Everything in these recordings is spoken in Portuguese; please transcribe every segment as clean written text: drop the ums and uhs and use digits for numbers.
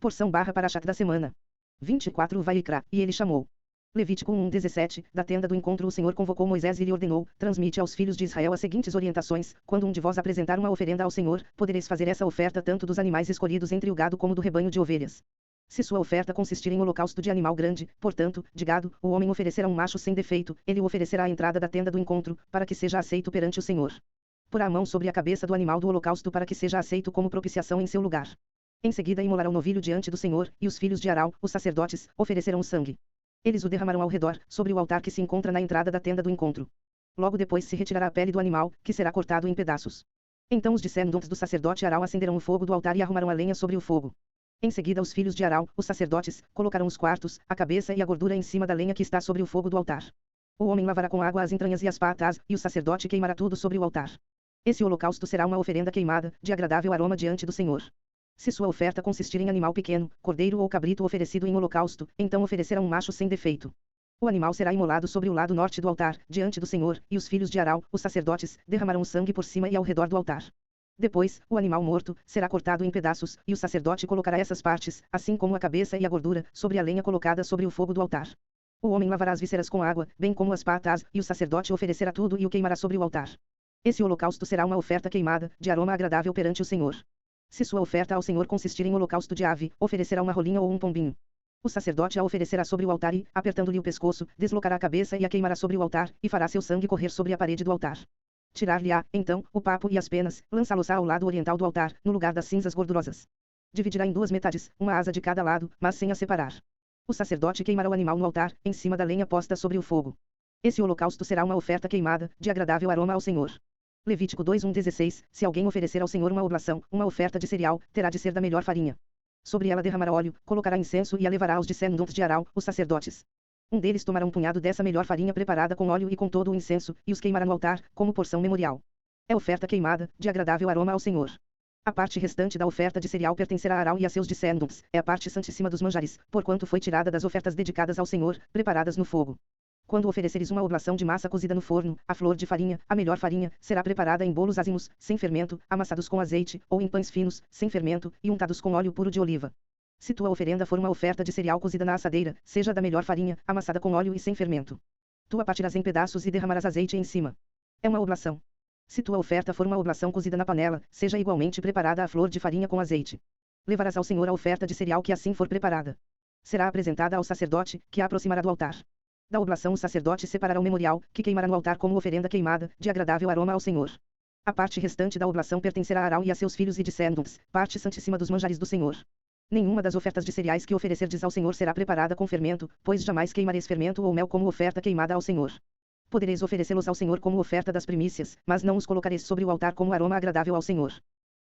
Porção/Parashat da semana. 24 Vaikra, e ele chamou. Levítico 1:17, da tenda do encontro o Senhor convocou Moisés e lhe ordenou, transmite aos filhos de Israel as seguintes orientações, quando um de vós apresentar uma oferenda ao Senhor, podereis fazer essa oferta tanto dos animais escolhidos entre o gado como do rebanho de ovelhas. Se sua oferta consistir em holocausto de animal grande, portanto, de gado, o homem oferecerá um macho sem defeito, ele o oferecerá à entrada da tenda do encontro, para que seja aceito perante o Senhor. Porá a mão sobre a cabeça do animal do holocausto para que seja aceito como propiciação em seu lugar. Em seguida imolará o novilho diante do Senhor, e os filhos de Arão, os sacerdotes, oferecerão o sangue. Eles o derramarão ao redor, sobre o altar que se encontra na entrada da tenda do encontro. Logo depois se retirará a pele do animal, que será cortado em pedaços. Então os descendentes do sacerdote Arão acenderão o fogo do altar e arrumarão a lenha sobre o fogo. Em seguida os filhos de Arão, os sacerdotes, colocarão os quartos, a cabeça e a gordura em cima da lenha que está sobre o fogo do altar. O homem lavará com água as entranhas e as patas, e o sacerdote queimará tudo sobre o altar. Esse holocausto será uma oferenda queimada, de agradável aroma diante do Senhor. Se sua oferta consistir em animal pequeno, cordeiro ou cabrito oferecido em holocausto, então oferecerá um macho sem defeito. O animal será imolado sobre o lado norte do altar, diante do Senhor, e os filhos de Arão, os sacerdotes, derramarão sangue por cima e ao redor do altar. Depois, o animal morto, será cortado em pedaços, e o sacerdote colocará essas partes, assim como a cabeça e a gordura, sobre a lenha colocada sobre o fogo do altar. O homem lavará as vísceras com água, bem como as patas, e o sacerdote oferecerá tudo e o queimará sobre o altar. Esse holocausto será uma oferta queimada, de aroma agradável perante o Senhor. Se sua oferta ao Senhor consistir em holocausto de ave, oferecerá uma rolinha ou um pombinho. O sacerdote a oferecerá sobre o altar e, apertando-lhe o pescoço, deslocará a cabeça e a queimará sobre o altar, e fará seu sangue correr sobre a parede do altar. Tirar-lhe-á, então, o papo e as penas, lançá-los-á ao lado oriental do altar, no lugar das cinzas gordurosas. Dividirá em 2 metades, uma asa de cada lado, mas sem a separar. O sacerdote queimará o animal no altar, em cima da lenha posta sobre o fogo. Esse holocausto será uma oferta queimada, de agradável aroma ao Senhor. Levítico 2:1-16, se alguém oferecer ao Senhor uma oblação, uma oferta de cereal, terá de ser da melhor farinha. Sobre ela derramará óleo, colocará incenso e a levará aos descendentes de Arão, os sacerdotes. Um deles tomará um punhado dessa melhor farinha preparada com óleo e com todo o incenso, e os queimará no altar, como porção memorial. É oferta queimada, de agradável aroma ao Senhor. A parte restante da oferta de cereal pertencerá a Arão e a seus descendentes, é a parte santíssima dos manjares, porquanto foi tirada das ofertas dedicadas ao Senhor, preparadas no fogo. Quando ofereceres uma oblação de massa cozida no forno, a flor de farinha, a melhor farinha, será preparada em bolos ázimos, sem fermento, amassados com azeite, ou em pães finos, sem fermento, e untados com óleo puro de oliva. Se tua oferenda for uma oferta de cereal cozida na assadeira, seja da melhor farinha, amassada com óleo e sem fermento. Tu a partirás em pedaços e derramarás azeite em cima. É uma oblação. Se tua oferta for uma oblação cozida na panela, seja igualmente preparada a flor de farinha com azeite. Levarás ao Senhor a oferta de cereal que assim for preparada. Será apresentada ao sacerdote, que a aproximará do altar. Da oblação o sacerdote separará o memorial, que queimará no altar como oferenda queimada, de agradável aroma ao Senhor. A parte restante da oblação pertencerá a Arão e a seus filhos e descendentes, parte santíssima dos manjares do Senhor. Nenhuma das ofertas de cereais que oferecerdes ao Senhor será preparada com fermento, pois jamais queimareis fermento ou mel como oferta queimada ao Senhor. Podereis oferecê-los ao Senhor como oferta das primícias, mas não os colocareis sobre o altar como aroma agradável ao Senhor.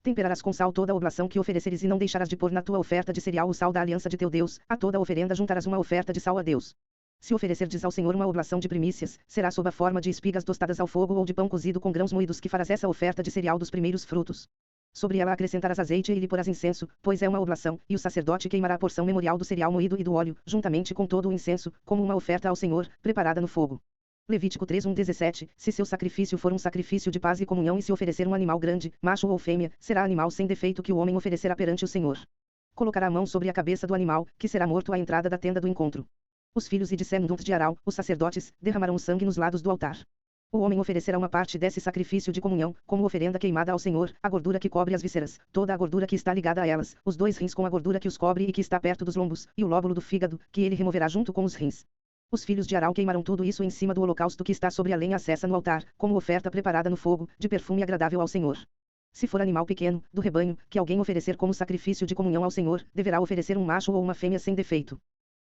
Temperarás com sal toda a oblação que ofereceres e não deixarás de pôr na tua oferta de cereal o sal da aliança de teu Deus, a toda a oferenda juntarás uma oferta de sal a Deus. Se oferecerdes ao Senhor uma oblação de primícias, será sob a forma de espigas tostadas ao fogo ou de pão cozido com grãos moídos que farás essa oferta de cereal dos primeiros frutos. Sobre ela acrescentarás azeite e lhe porás incenso, pois é uma oblação, e o sacerdote queimará a porção memorial do cereal moído e do óleo, juntamente com todo o incenso, como uma oferta ao Senhor, preparada no fogo. Levítico 3:1-17, se seu sacrifício for um sacrifício de paz e comunhão e se oferecer um animal grande, macho ou fêmea, será animal sem defeito que o homem oferecerá perante o Senhor. Colocará a mão sobre a cabeça do animal, que será morto à entrada da tenda do encontro. Os filhos e descendentes de Arão, os sacerdotes, derramarão o sangue nos lados do altar. O homem oferecerá uma parte desse sacrifício de comunhão, como oferenda queimada ao Senhor, a gordura que cobre as vísceras, toda a gordura que está ligada a elas, os 2 rins com a gordura que os cobre e que está perto dos lombos, e o lóbulo do fígado, que ele removerá junto com os rins. Os filhos de Arão queimarão tudo isso em cima do holocausto que está sobre a lenha acesa no altar, como oferta preparada no fogo, de perfume agradável ao Senhor. Se for animal pequeno, do rebanho, que alguém oferecer como sacrifício de comunhão ao Senhor, deverá oferecer um macho ou uma fêmea sem defeito.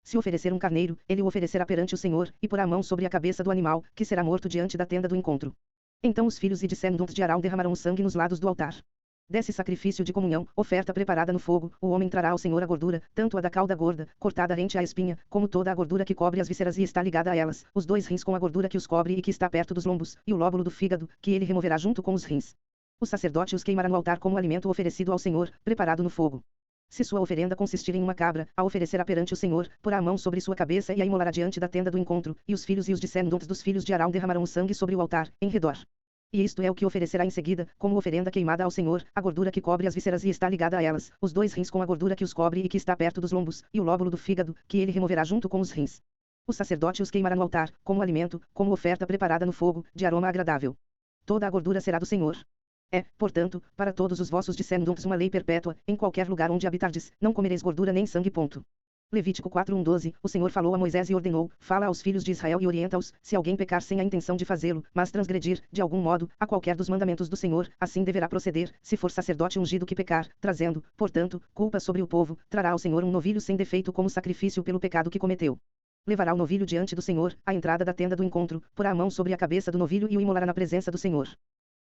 Se oferecer um carneiro, ele o oferecerá perante o Senhor, e porá a mão sobre a cabeça do animal, que será morto diante da tenda do encontro. Então os filhos e descendentes de Arão derramarão o sangue nos lados do altar. Desse sacrifício de comunhão, oferta preparada no fogo, o homem trará ao Senhor a gordura, tanto a da cauda gorda, cortada rente à espinha, como toda a gordura que cobre as vísceras e está ligada a elas, os 2 rins com a gordura que os cobre e que está perto dos lombos, e o lóbulo do fígado, que ele removerá junto com os rins. O sacerdote os queimará no altar como alimento oferecido ao Senhor, preparado no fogo. Se sua oferenda consistir em uma cabra, a oferecerá perante o Senhor, porá a mão sobre sua cabeça e a imolará diante da tenda do encontro, e os filhos e os descendentes dos filhos de Arão derramarão o sangue sobre o altar, em redor. E isto é o que oferecerá em seguida, como oferenda queimada ao Senhor, a gordura que cobre as vísceras e está ligada a elas, os 2 rins com a gordura que os cobre e que está perto dos lombos, e o lóbulo do fígado, que ele removerá junto com os rins. O sacerdote os queimará no altar, como alimento, como oferta preparada no fogo, de aroma agradável. Toda a gordura será do Senhor. É, portanto, para todos os vossos descendentes uma lei perpétua, em qualquer lugar onde habitardes, não comereis gordura nem sangue. Levítico 4:1-12, o Senhor falou a Moisés e ordenou, fala aos filhos de Israel e orienta-os, se alguém pecar sem a intenção de fazê-lo, mas transgredir, de algum modo, a qualquer dos mandamentos do Senhor, assim deverá proceder, se for sacerdote ungido que pecar, trazendo, portanto, culpa sobre o povo, trará ao Senhor um novilho sem defeito como sacrifício pelo pecado que cometeu. Levará o novilho diante do Senhor, à entrada da tenda do encontro, porá a mão sobre a cabeça do novilho e o imolará na presença do Senhor.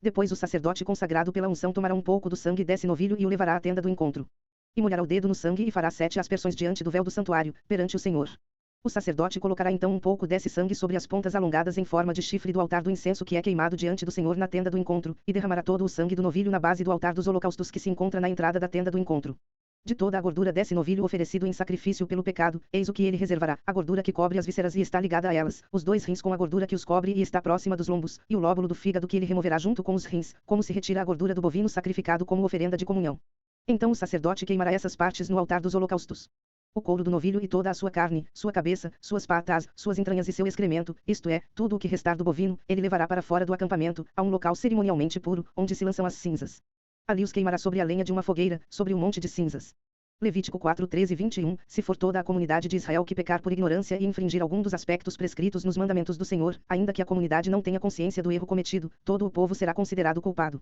Depois o sacerdote consagrado pela unção tomará um pouco do sangue desse novilho e o levará à tenda do encontro. E molhará o dedo no sangue e fará 7 aspersões diante do véu do santuário, perante o Senhor. O sacerdote colocará então um pouco desse sangue sobre as pontas alongadas em forma de chifre do altar do incenso que é queimado diante do Senhor na tenda do encontro, e derramará todo o sangue do novilho na base do altar dos holocaustos que se encontra na entrada da tenda do encontro. De toda a gordura desse novilho oferecido em sacrifício pelo pecado, eis o que ele reservará, a gordura que cobre as vísceras e está ligada a elas, os 2 rins com a gordura que os cobre e está próxima dos lombos, e o lóbulo do fígado que ele removerá junto com os rins, como se retira a gordura do bovino sacrificado como oferenda de comunhão. Então o sacerdote queimará essas partes no altar dos holocaustos. O couro do novilho e toda a sua carne, sua cabeça, suas patas, suas entranhas e seu excremento, isto é, tudo o que restar do bovino, ele levará para fora do acampamento, a um local cerimonialmente puro, onde se lançam as cinzas. Ali os queimará sobre a lenha de uma fogueira, sobre um monte de cinzas. Levítico 4:13-21, se for toda a comunidade de Israel que pecar por ignorância e infringir algum dos aspectos prescritos nos mandamentos do Senhor, ainda que a comunidade não tenha consciência do erro cometido, todo o povo será considerado culpado.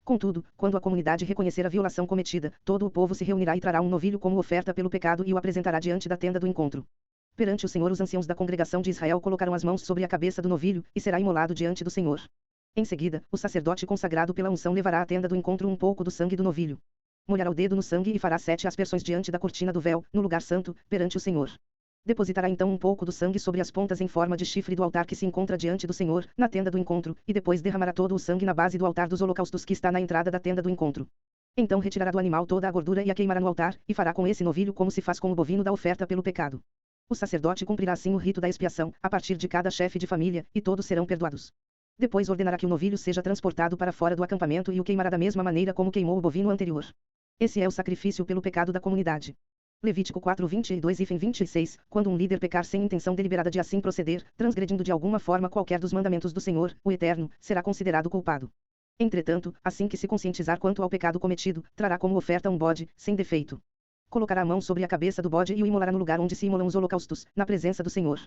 Contudo, quando a comunidade reconhecer a violação cometida, todo o povo se reunirá e trará um novilho como oferta pelo pecado e o apresentará diante da tenda do encontro. Perante o Senhor os anciãos da congregação de Israel colocarão as mãos sobre a cabeça do novilho, e será imolado diante do Senhor. Em seguida, o sacerdote consagrado pela unção levará à tenda do encontro um pouco do sangue do novilho. Molhará o dedo no sangue e fará 7 aspersões diante da cortina do véu, no lugar santo, perante o Senhor. Depositará então um pouco do sangue sobre as pontas em forma de chifre do altar que se encontra diante do Senhor, na tenda do encontro, e depois derramará todo o sangue na base do altar dos holocaustos que está na entrada da tenda do encontro. Então retirará do animal toda a gordura e a queimará no altar, e fará com esse novilho como se faz com o bovino da oferta pelo pecado. O sacerdote cumprirá assim o rito da expiação, a partir de cada chefe de família, e todos serão perdoados. Depois ordenará que o novilho seja transportado para fora do acampamento e o queimará da mesma maneira como queimou o bovino anterior. Esse é o sacrifício pelo pecado da comunidade. Levítico 4:22-26, quando um líder pecar sem intenção deliberada de assim proceder, transgredindo de alguma forma qualquer dos mandamentos do Senhor, o Eterno, será considerado culpado. Entretanto, assim que se conscientizar quanto ao pecado cometido, trará como oferta um bode, sem defeito. Colocará a mão sobre a cabeça do bode e o imolará no lugar onde se imolam os holocaustos, na presença do Senhor.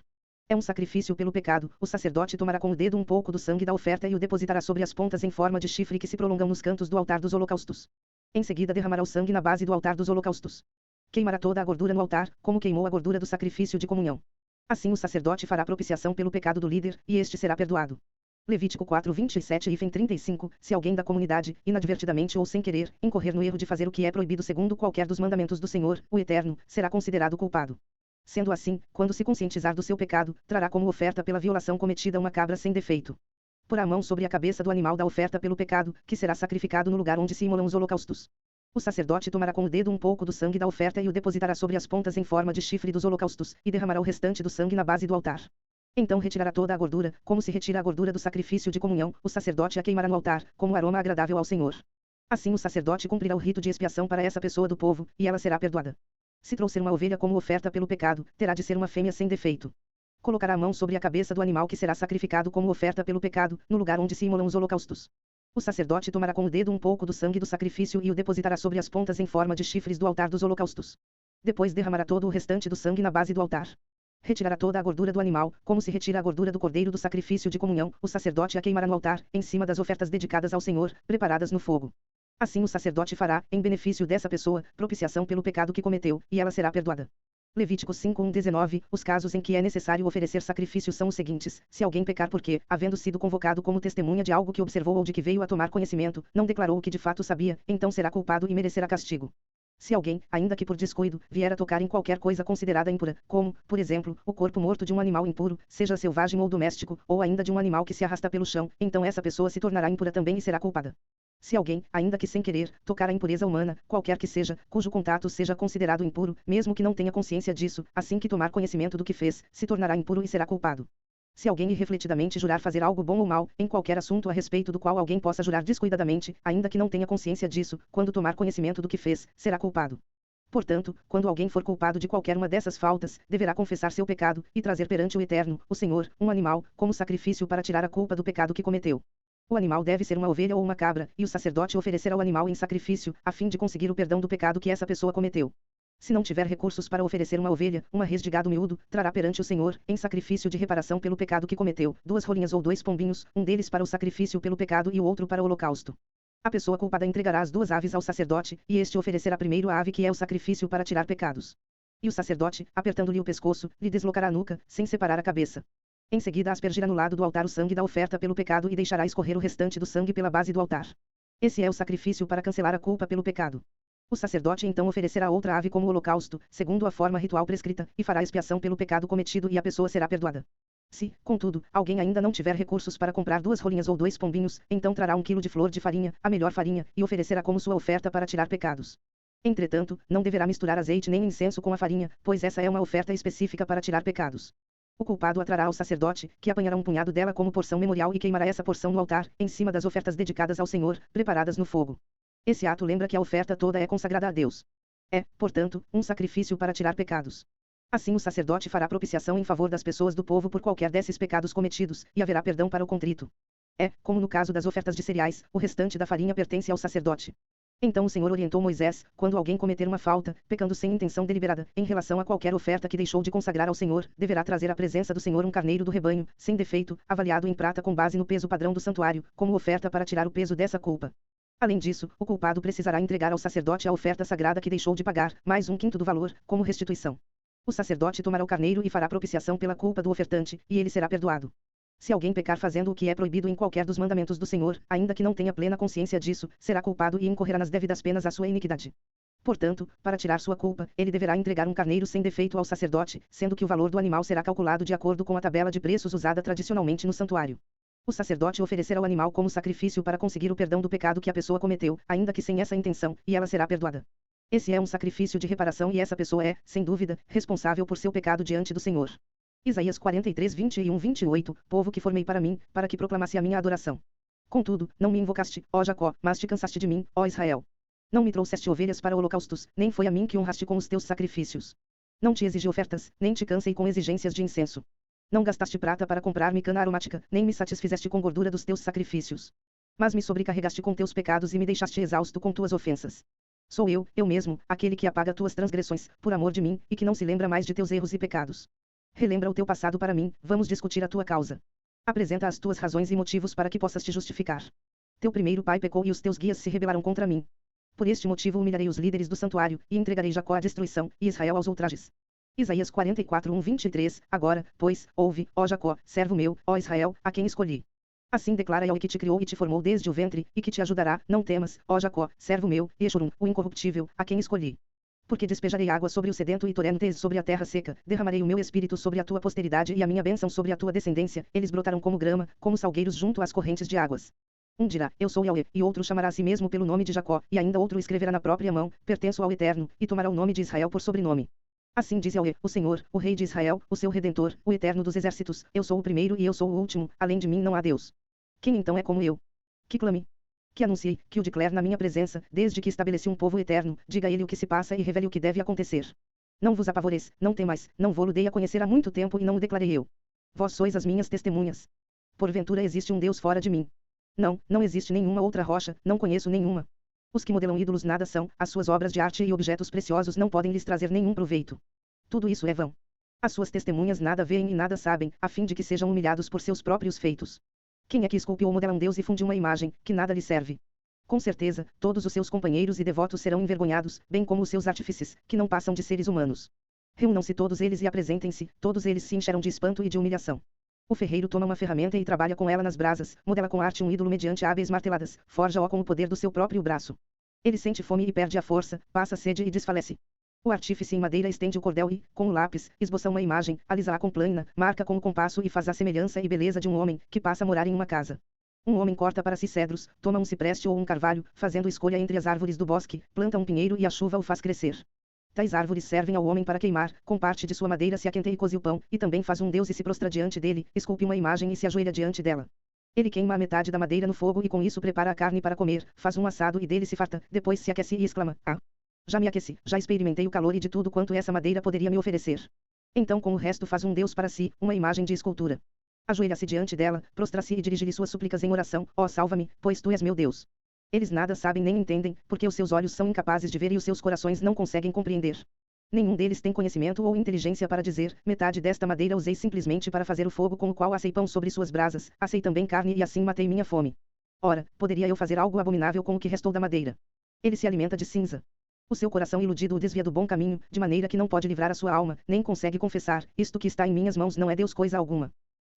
É um sacrifício pelo pecado, o sacerdote tomará com o dedo um pouco do sangue da oferta e o depositará sobre as pontas em forma de chifre que se prolongam nos cantos do altar dos holocaustos. Em seguida derramará o sangue na base do altar dos holocaustos. Queimará toda a gordura no altar, como queimou a gordura do sacrifício de comunhão. Assim o sacerdote fará propiciação pelo pecado do líder, e este será perdoado. Levítico 4:27-35, se alguém da comunidade, inadvertidamente ou sem querer, incorrer no erro de fazer o que é proibido segundo qualquer dos mandamentos do Senhor, o Eterno, será considerado culpado. Sendo assim, quando se conscientizar do seu pecado, trará como oferta pela violação cometida uma cabra sem defeito. Porá a mão sobre a cabeça do animal da oferta pelo pecado, que será sacrificado no lugar onde se imolam os holocaustos. O sacerdote tomará com o dedo um pouco do sangue da oferta e o depositará sobre as pontas em forma de chifre dos holocaustos, e derramará o restante do sangue na base do altar. Então retirará toda a gordura, como se retira a gordura do sacrifício de comunhão, o sacerdote a queimará no altar, como aroma agradável ao Senhor. Assim o sacerdote cumprirá o rito de expiação para essa pessoa do povo, e ela será perdoada. Se trouxer uma ovelha como oferta pelo pecado, terá de ser uma fêmea sem defeito. Colocará a mão sobre a cabeça do animal que será sacrificado como oferta pelo pecado, no lugar onde se imolam os holocaustos. O sacerdote tomará com o dedo um pouco do sangue do sacrifício e o depositará sobre as pontas em forma de chifres do altar dos holocaustos. Depois derramará todo o restante do sangue na base do altar. Retirará toda a gordura do animal, como se retira a gordura do cordeiro do sacrifício de comunhão, o sacerdote a queimará no altar, em cima das ofertas dedicadas ao Senhor, preparadas no fogo. Assim o sacerdote fará, em benefício dessa pessoa, propiciação pelo pecado que cometeu, e ela será perdoada. Levítico 5:19, os casos em que é necessário oferecer sacrifício são os seguintes: se alguém pecar porque, havendo sido convocado como testemunha de algo que observou ou de que veio a tomar conhecimento, não declarou o que de fato sabia, então será culpado e merecerá castigo. Se alguém, ainda que por descuido, vier a tocar em qualquer coisa considerada impura, como, por exemplo, o corpo morto de um animal impuro, seja selvagem ou doméstico, ou ainda de um animal que se arrasta pelo chão, então essa pessoa se tornará impura também e será culpada. Se alguém, ainda que sem querer, tocar a impureza humana, qualquer que seja, cujo contato seja considerado impuro, mesmo que não tenha consciência disso, assim que tomar conhecimento do que fez, se tornará impuro e será culpado. Se alguém irrefletidamente jurar fazer algo bom ou mal, em qualquer assunto a respeito do qual alguém possa jurar descuidadamente, ainda que não tenha consciência disso, quando tomar conhecimento do que fez, será culpado. Portanto, quando alguém for culpado de qualquer uma dessas faltas, deverá confessar seu pecado, e trazer perante o Eterno, o Senhor, um animal, como sacrifício para tirar a culpa do pecado que cometeu. O animal deve ser uma ovelha ou uma cabra, e o sacerdote oferecerá o animal em sacrifício, a fim de conseguir o perdão do pecado que essa pessoa cometeu. Se não tiver recursos para oferecer uma ovelha, uma res de gado miúdo, trará perante o Senhor, em sacrifício de reparação pelo pecado que cometeu, 2 rolinhas ou 2 pombinhos, um deles para o sacrifício pelo pecado e o outro para o holocausto. A pessoa culpada entregará as 2 aves ao sacerdote, e este oferecerá primeiro a ave que é o sacrifício para tirar pecados. E o sacerdote, apertando-lhe o pescoço, lhe deslocará a nuca, sem separar a cabeça. Em seguida aspergirá no lado do altar o sangue da oferta pelo pecado e deixará escorrer o restante do sangue pela base do altar. Esse é o sacrifício para cancelar a culpa pelo pecado. O sacerdote então oferecerá outra ave como holocausto, segundo a forma ritual prescrita, e fará expiação pelo pecado cometido e a pessoa será perdoada. Se, contudo, alguém ainda não tiver recursos para comprar 2 rolinhas ou 2 pombinhos, então trará 1 quilo de flor de farinha, a melhor farinha, e oferecerá como sua oferta para tirar pecados. Entretanto, não deverá misturar azeite nem incenso com a farinha, pois essa é uma oferta específica para tirar pecados. O culpado a trará ao sacerdote, que apanhará um punhado dela como porção memorial e queimará essa porção no altar, em cima das ofertas dedicadas ao Senhor, preparadas no fogo. Esse ato lembra que a oferta toda é consagrada a Deus. É, portanto, um sacrifício para tirar pecados. Assim o sacerdote fará propiciação em favor das pessoas do povo por qualquer desses pecados cometidos, e haverá perdão para o contrito. É, como no caso das ofertas de cereais, o restante da farinha pertence ao sacerdote. Então o Senhor orientou Moisés, quando alguém cometer uma falta, pecando sem intenção deliberada, em relação a qualquer oferta que deixou de consagrar ao Senhor, deverá trazer à presença do Senhor um carneiro do rebanho, sem defeito, avaliado em prata com base no peso padrão do santuário, como oferta para tirar o peso dessa culpa. Além disso, o culpado precisará entregar ao sacerdote a oferta sagrada que deixou de pagar, mais 1/5 do valor, como restituição. O sacerdote tomará o carneiro e fará propiciação pela culpa do ofertante, e ele será perdoado. Se alguém pecar fazendo o que é proibido em qualquer dos mandamentos do Senhor, ainda que não tenha plena consciência disso, será culpado e incorrerá nas devidas penas à sua iniquidade. Portanto, para tirar sua culpa, ele deverá entregar um carneiro sem defeito ao sacerdote, sendo que o valor do animal será calculado de acordo com a tabela de preços usada tradicionalmente no santuário. O sacerdote oferecerá o animal como sacrifício para conseguir o perdão do pecado que a pessoa cometeu, ainda que sem essa intenção, e ela será perdoada. Esse é um sacrifício de reparação e essa pessoa é, sem dúvida, responsável por seu pecado diante do Senhor. Isaías 43, 21-28, povo que formei para mim, para que proclamasse a minha adoração. Contudo, não me invocaste, ó Jacó, mas te cansaste de mim, ó Israel. Não me trouxeste ovelhas para holocaustos, nem foi a mim que honraste com os teus sacrifícios. Não te exigi ofertas, nem te cansei com exigências de incenso. Não gastaste prata para comprar-me cana aromática, nem me satisfizeste com gordura dos teus sacrifícios. Mas me sobrecarregaste com teus pecados e me deixaste exausto com tuas ofensas. Sou eu mesmo, aquele que apaga tuas transgressões, por amor de mim, e que não se lembra mais de teus erros e pecados. Relembra o teu passado para mim, vamos discutir a tua causa. Apresenta as tuas razões e motivos para que possas te justificar. Teu primeiro pai pecou e os teus guias se rebelaram contra mim. Por este motivo humilharei os líderes do santuário, e entregarei Jacó à destruição, e Israel aos ultrajes. Isaías 44, 1-23, agora, pois, ouve, ó Jacó, servo meu, ó Israel, a quem escolhi. Assim declara ao que te criou e te formou desde o ventre, e que te ajudará, não temas, ó Jacó, servo meu, Jeshurum, o incorruptível, a quem escolhi. Porque despejarei água sobre o sedento e torrentes sobre a terra seca, derramarei o meu espírito sobre a tua posteridade e a minha bênção sobre a tua descendência, eles brotarão como grama, como salgueiros junto às correntes de águas. Um dirá, eu sou Yahweh, e outro chamará a si mesmo pelo nome de Jacó, e ainda outro escreverá na própria mão, pertenço ao Eterno, e tomará o nome de Israel por sobrenome. Assim diz Yahweh, o Senhor, o Rei de Israel, o seu Redentor, o Eterno dos Exércitos, eu sou o primeiro e eu sou o último, além de mim não há Deus. Quem então é como eu? Que clame? Que anuncie, que o declare na minha presença, desde que estabeleci um povo eterno, diga a ele o que se passa e revele o que deve acontecer. Não vos apavoreis, não temais, não vou-lo dei a conhecer há muito tempo e não o declarei eu. Vós sois as minhas testemunhas. Porventura existe um Deus fora de mim? Não, não existe nenhuma outra rocha, não conheço nenhuma. Os que modelam ídolos nada são, as suas obras de arte e objetos preciosos não podem lhes trazer nenhum proveito. Tudo isso é vão. As suas testemunhas nada veem e nada sabem, a fim de que sejam humilhados por seus próprios feitos. Quem é que esculpiu ou modela um Deus e funde uma imagem, que nada lhe serve? Com certeza, todos os seus companheiros e devotos serão envergonhados, bem como os seus artífices, que não passam de seres humanos. Reúnam-se todos eles e apresentem-se, todos eles se encherão de espanto e de humilhação. O ferreiro toma uma ferramenta e trabalha com ela nas brasas, modela com arte um ídolo mediante hábeis marteladas, forja-o com o poder do seu próprio braço. Ele sente fome e perde a força, passa sede e desfalece. O artífice em madeira estende o cordel e, com o lápis, esboça uma imagem, alisa-a com plâmina, marca com o compasso e faz a semelhança e beleza de um homem, que passa a morar em uma casa. Um homem corta para si cedros, toma um cipreste ou um carvalho, fazendo escolha entre as árvores do bosque, planta um pinheiro e a chuva o faz crescer. Tais árvores servem ao homem para queimar, com parte de sua madeira se aquenta e coze o pão, e também faz um deus e se prostra diante dele, esculpe uma imagem e se ajoelha diante dela. Ele queima a metade da madeira no fogo e com isso prepara a carne para comer, faz um assado e dele se farta, depois se aquece e exclama: Ah! Já me aqueci, já experimentei o calor e de tudo quanto essa madeira poderia me oferecer. Então com o resto faz um deus para si, uma imagem de escultura. Ajoelha-se diante dela, prostra-se e dirige-lhe suas súplicas em oração: Ó, salva-me, pois tu és meu Deus. Eles nada sabem nem entendem, porque os seus olhos são incapazes de ver e os seus corações não conseguem compreender. Nenhum deles tem conhecimento ou inteligência para dizer: metade desta madeira usei simplesmente para fazer o fogo com o qual assei pão sobre suas brasas, assei também carne e assim matei minha fome. Ora, poderia eu fazer algo abominável com o que restou da madeira? Ele se alimenta de cinza. O seu coração iludido o desvia do bom caminho, de maneira que não pode livrar a sua alma, nem consegue confessar: isto que está em minhas mãos não é Deus coisa alguma.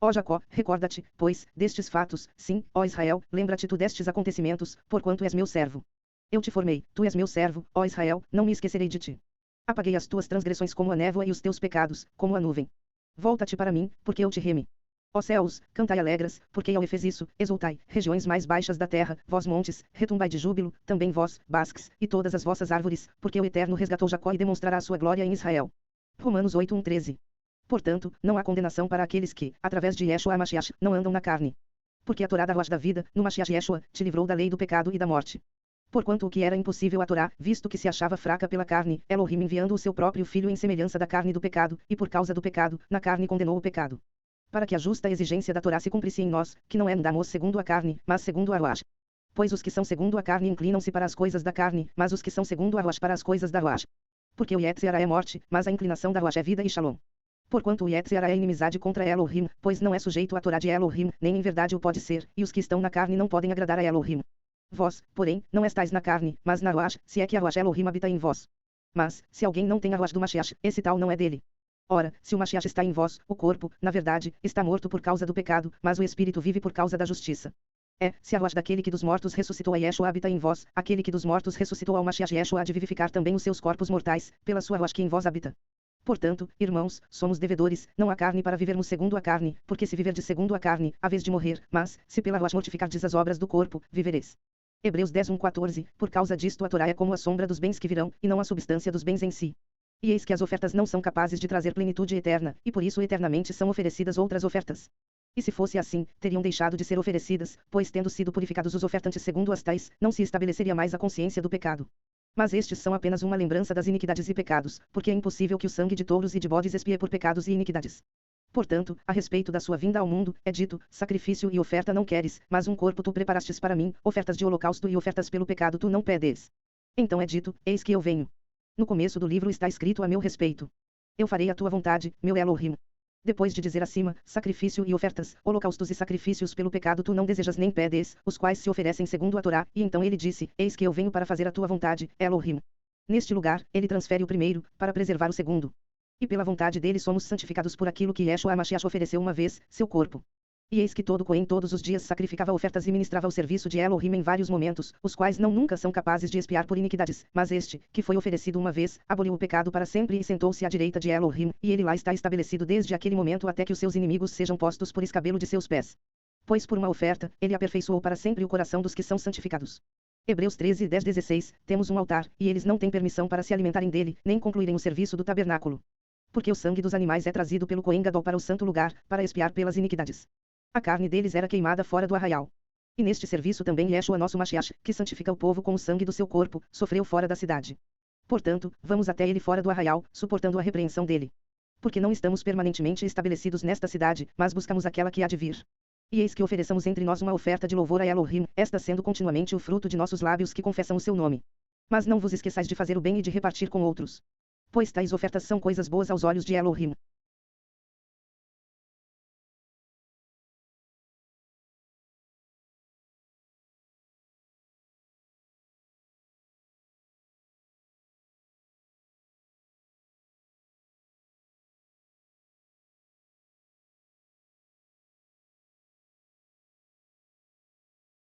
Ó Jacó, recorda-te, pois, destes fatos, sim, ó Israel, lembra-te tu destes acontecimentos, porquanto és meu servo. Eu te formei, tu és meu servo, ó Israel, não me esquecerei de ti. Apaguei as tuas transgressões como a névoa e os teus pecados, como a nuvem. Volta-te para mim, porque eu te remi. Ó céus, cantai alegres, porque eu fiz isso, exultai, regiões mais baixas da terra, vós montes, retumbai de júbilo, também vós, basques, e todas as vossas árvores, porque o Eterno resgatou Jacó e demonstrará a sua glória em Israel. Romanos 8:13. Portanto, não há condenação para aqueles que, através de Yeshua HaMashiach, não andam na carne. Porque a Torá da Ruach da vida, no Mashiach Yeshua, te livrou da lei do pecado e da morte. Porquanto o que era impossível à Torá, visto que se achava fraca pela carne, Elohim enviando o seu próprio filho em semelhança da carne do pecado, e por causa do pecado, na carne condenou o pecado. Para que a justa exigência da Torá se cumprisse em nós, que não andamos segundo a carne, mas segundo a Ruach. Pois os que são segundo a carne inclinam-se para as coisas da carne, mas os que são segundo a Ruach para as coisas da Ruach. Porque o Yetzirah é morte, mas a inclinação da Ruach é vida e Shalom. Porquanto o Yetzirah é inimizade contra Elohim, pois não é sujeito à Torá de Elohim, nem em verdade o pode ser, e os que estão na carne não podem agradar a Elohim. Vós, porém, não estáis na carne, mas na Ruach, se é que a Ruach Elohim habita em vós. Mas, se alguém não tem a Ruach do Mashiach, esse tal não é dele. Ora, se o Mashiach está em vós, o corpo, na verdade, está morto por causa do pecado, mas o espírito vive por causa da justiça. Se a Ruach daquele que dos mortos ressuscitou a Yeshua habita em vós, aquele que dos mortos ressuscitou ao Mashiach Yeshua há de vivificar também os seus corpos mortais, pela sua Ruach que em vós habita. Portanto, irmãos, somos devedores, não à carne para vivermos segundo a carne, porque se viverdes segundo a carne, havês de morrer, mas, se pela Ruach mortificardes as obras do corpo, vivereis. Hebreus 10:1-14, por causa disto a Torá é como a sombra dos bens que virão, e não a substância dos bens em si. E eis que as ofertas não são capazes de trazer plenitude eterna, e por isso eternamente são oferecidas outras ofertas. E se fosse assim, teriam deixado de ser oferecidas, pois tendo sido purificados os ofertantes segundo as tais, não se estabeleceria mais a consciência do pecado. Mas estes são apenas uma lembrança das iniquidades e pecados, porque é impossível que o sangue de touros e de bodes expie por pecados e iniquidades. Portanto, a respeito da sua vinda ao mundo, é dito: sacrifício e oferta não queres, mas um corpo tu preparastes para mim, ofertas de holocausto e ofertas pelo pecado tu não pedes. Então é dito: eis que eu venho. No começo do livro está escrito a meu respeito: eu farei a tua vontade, meu Elohim. Depois de dizer acima: sacrifício e ofertas, holocaustos e sacrifícios pelo pecado tu não desejas nem pedes, os quais se oferecem segundo a Torá, e então ele disse: eis que eu venho para fazer a tua vontade, Elohim. Neste lugar, ele transfere o primeiro, para preservar o segundo. E pela vontade dele somos santificados por aquilo que Yeshua HaMashiach ofereceu uma vez, seu corpo. E eis que todo Cohen todos os dias sacrificava ofertas e ministrava o serviço de Elohim em vários momentos, os quais não nunca são capazes de expiar por iniquidades, mas este, que foi oferecido uma vez, aboliu o pecado para sempre e sentou-se à direita de Elohim, e ele lá está estabelecido desde aquele momento até que os seus inimigos sejam postos por escabelo de seus pés. Pois por uma oferta, ele aperfeiçoou para sempre o coração dos que são santificados. Hebreus 13:10-16, temos um altar, e eles não têm permissão para se alimentarem dele, nem concluírem o serviço do tabernáculo. Porque o sangue dos animais é trazido pelo Cohen Gadol para o santo lugar, para expiar pelas iniquidades. A carne deles era queimada fora do arraial. E neste serviço também Yeshua nosso Mashiach, que santifica o povo com o sangue do seu corpo, sofreu fora da cidade. Portanto, vamos até ele fora do arraial, suportando a repreensão dele. Porque não estamos permanentemente estabelecidos nesta cidade, mas buscamos aquela que há de vir. E eis que ofereçamos entre nós uma oferta de louvor a Elohim, esta sendo continuamente o fruto de nossos lábios que confessam o seu nome. Mas não vos esqueçais de fazer o bem e de repartir com outros. Pois tais ofertas são coisas boas aos olhos de Elohim.